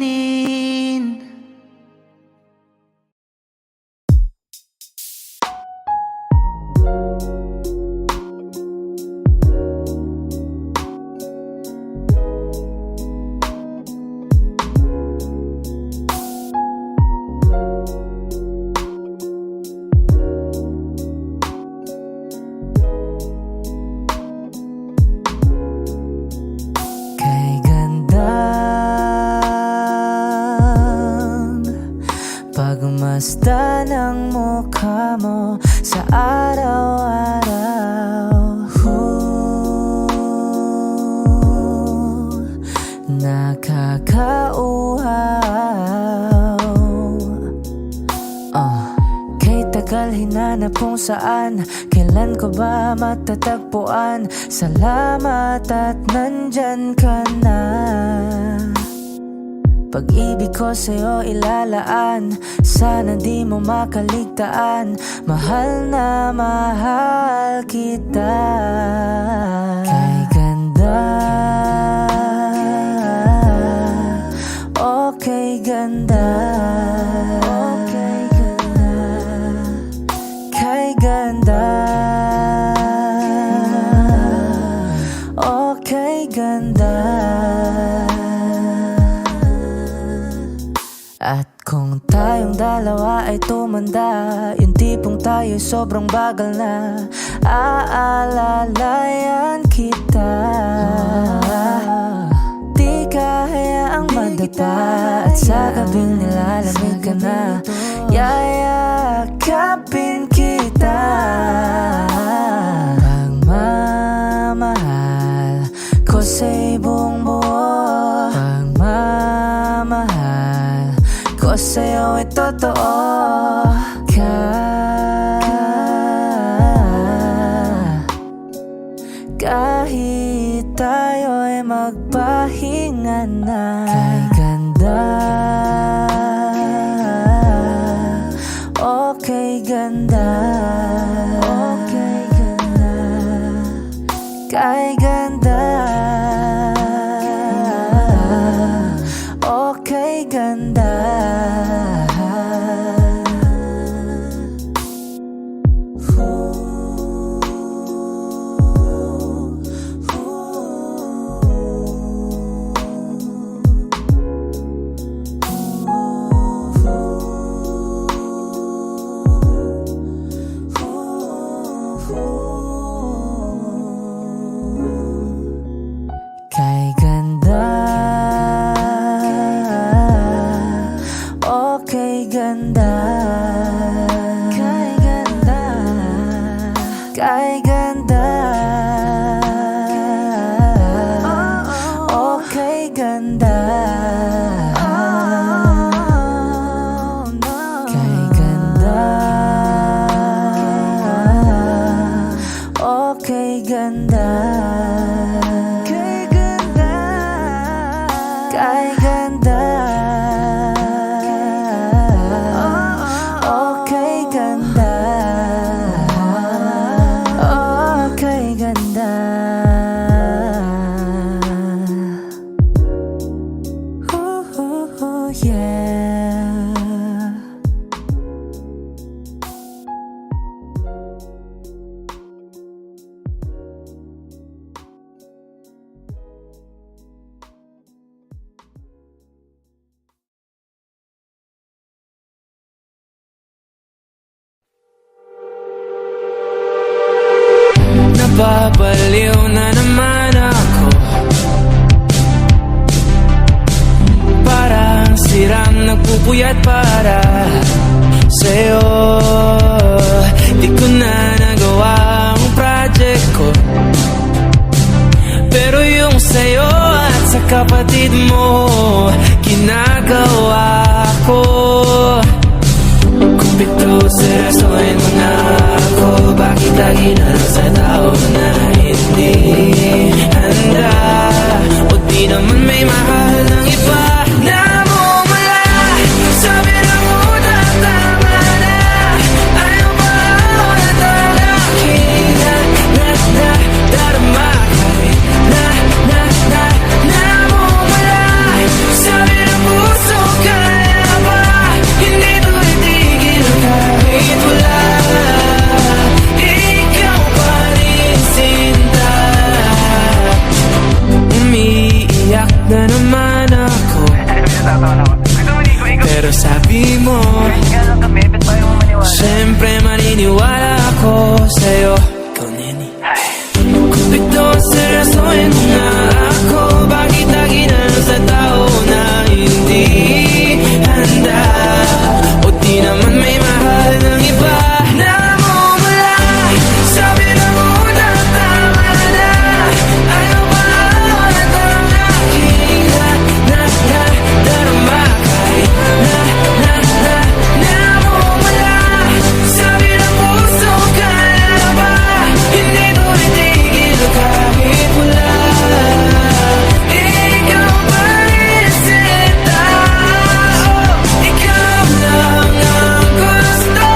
D: Kay gandang pagmasdan ng mukha mo sa araw-araw. Nakakauhaw. Kay tagal hinanap kung saan, kailan ko ba matatagpuan? Salamat at nandyan ka na. Pag-ibig ko sa'yo ilalaan, sana di mo makaligtaan. Mahal na mahal kita. Kay ganda, okay ganda, okay ganda. Kay ganda, okay ganda. At kung tayong dalawa ay tumanda, yung tipong tayo'y sobrang bagal na, aalalayan kita. Di ka hayaang madapa, at sa gabing nilalamig ka na, yayakapin kita. Pagmamahal ko sa'y buong buo, pagmamahal ko sa'yo ay totoo. Kahit tayo ay magpahinga na. Kay ganda, okay ganda, okay ganda. Kay ganda, okay ganda. Kay ganda, okay ganda, kay ganda, kay ganda, okay ganda, kay ganda, okay ganda. Kay ganda, okay ganda, okay ganda. Ooh, yeah.
E: Nababaliw na naman ako, parang sirang nagpupuyat para sa'yo. Di ko na nagawa ang project ko, pero yung sa'yo at sa kapatid mo ginagawa ko. Kung bitaw
B: seryosohin mo na ako. Bakit lagi na lang sa tao na hindi handa? O di naman may mahal ng iba. Namumula, sabi ng una, tama na. Ayaw ba ako na talaking darama? Kahit namumula, sabi ng puso, kaya ba? Hindi to itigil kahit wala. Ikaw pa rin sinta. Umiiyak na naman ako, pero sabi mo siyempre maniniwala ako sa'yo. Ikaw, Neni. Kung ito ang seryosohin mo na ako, bakit lagi na lang sa tao na hindi handa? O di naman may mahal ng iba. Namumula, sabi ng una, tama na. Ayaw ba ako na talaking darama? Kahit namumula, sabi ng puso, kaya ba? Hindi to itigil kahit wala. Ikaw pa rin sinta. Ikaw lang ang gusto.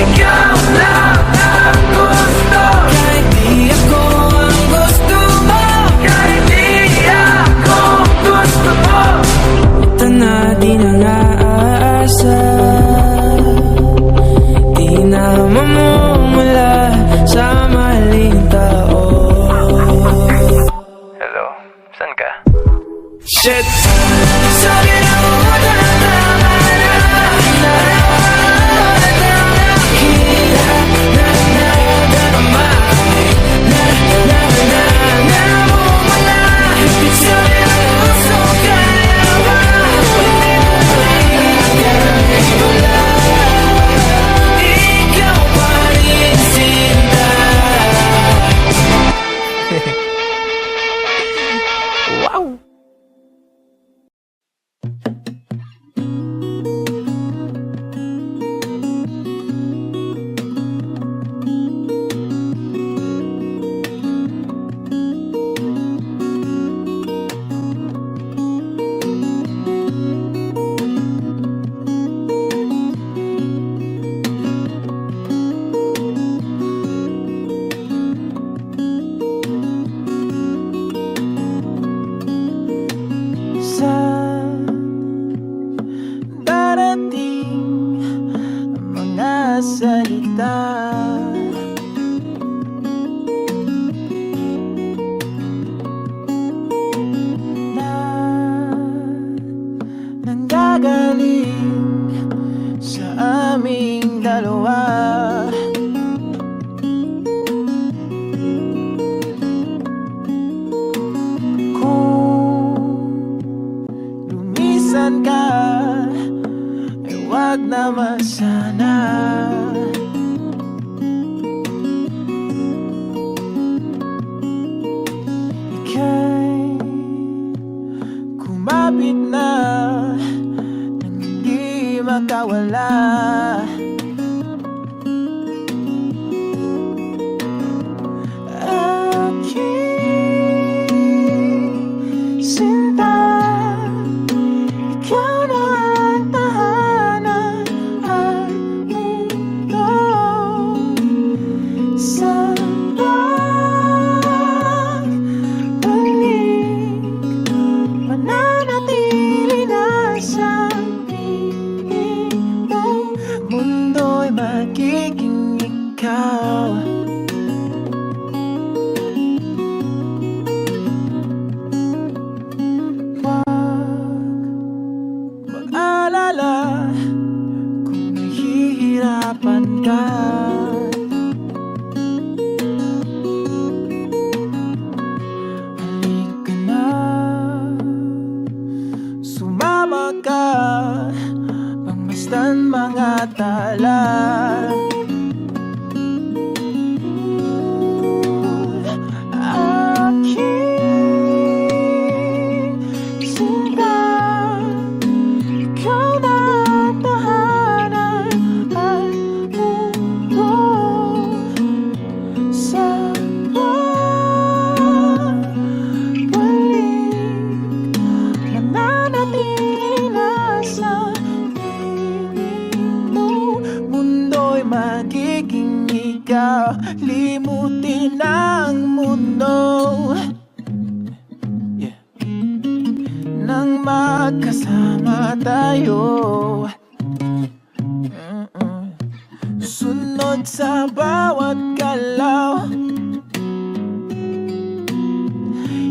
B: Ikaw lang ang gusto. Kahit di ako ang gusto mo. Kahit di ako gusto mo. Ito na di na naasa. Di na mamumula sa maling tao.
E: Hello, saan ka?
B: Shit! Sabi na una, tama na. Darama. Namumula, sabi ng puso, kaya ba? Ikaw pa rin sinta.
D: Saan darating ang mga salita? Na nanggagaling sa aming dalawa. Lumisan ka, ay wag naman sana. Ika'y kumapit na nang hindi makawala. Aking sinta, ikaw na ang tahanan at mundo. Sa pagbalik, mananatili na sa piling mo. Mundo'y magiging ikaw. Mag-alala kung nahihirapan ka. Halika na, sumama ka, pangmasdan mga tala. magiging ikaw. Limutin ang mundo nang magkasama tayo. Sunod sa bawat galaw,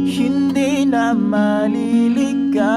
D: hindi na maliligaw.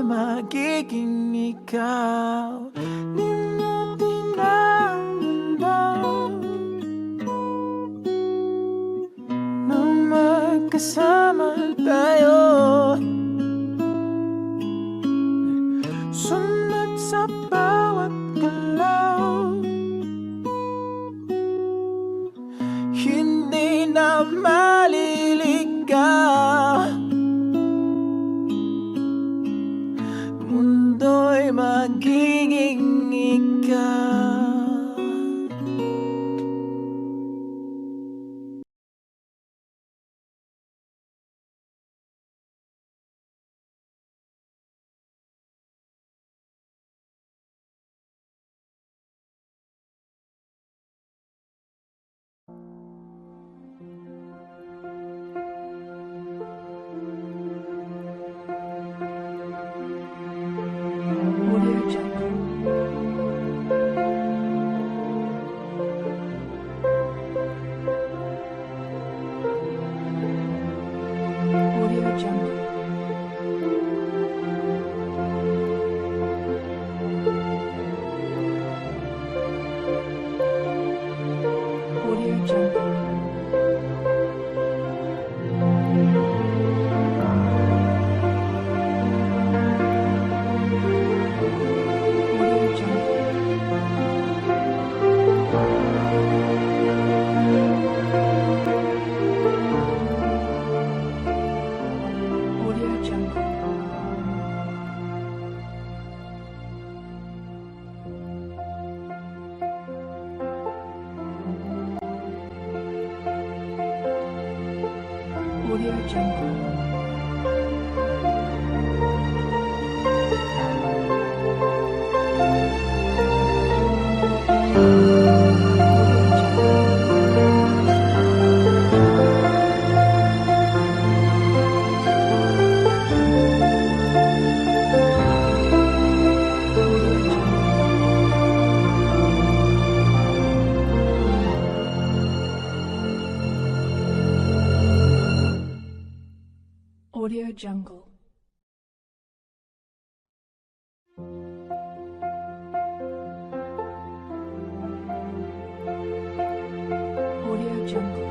D: Magiging ikaw, limutin ang mundo nang magkasama tayo. Sunod sa bawat galaw, hindi na maliligaw. Mundo'y magiging ikaw.
G: Audio Jungle. Audio Jungle. Audio Jungle.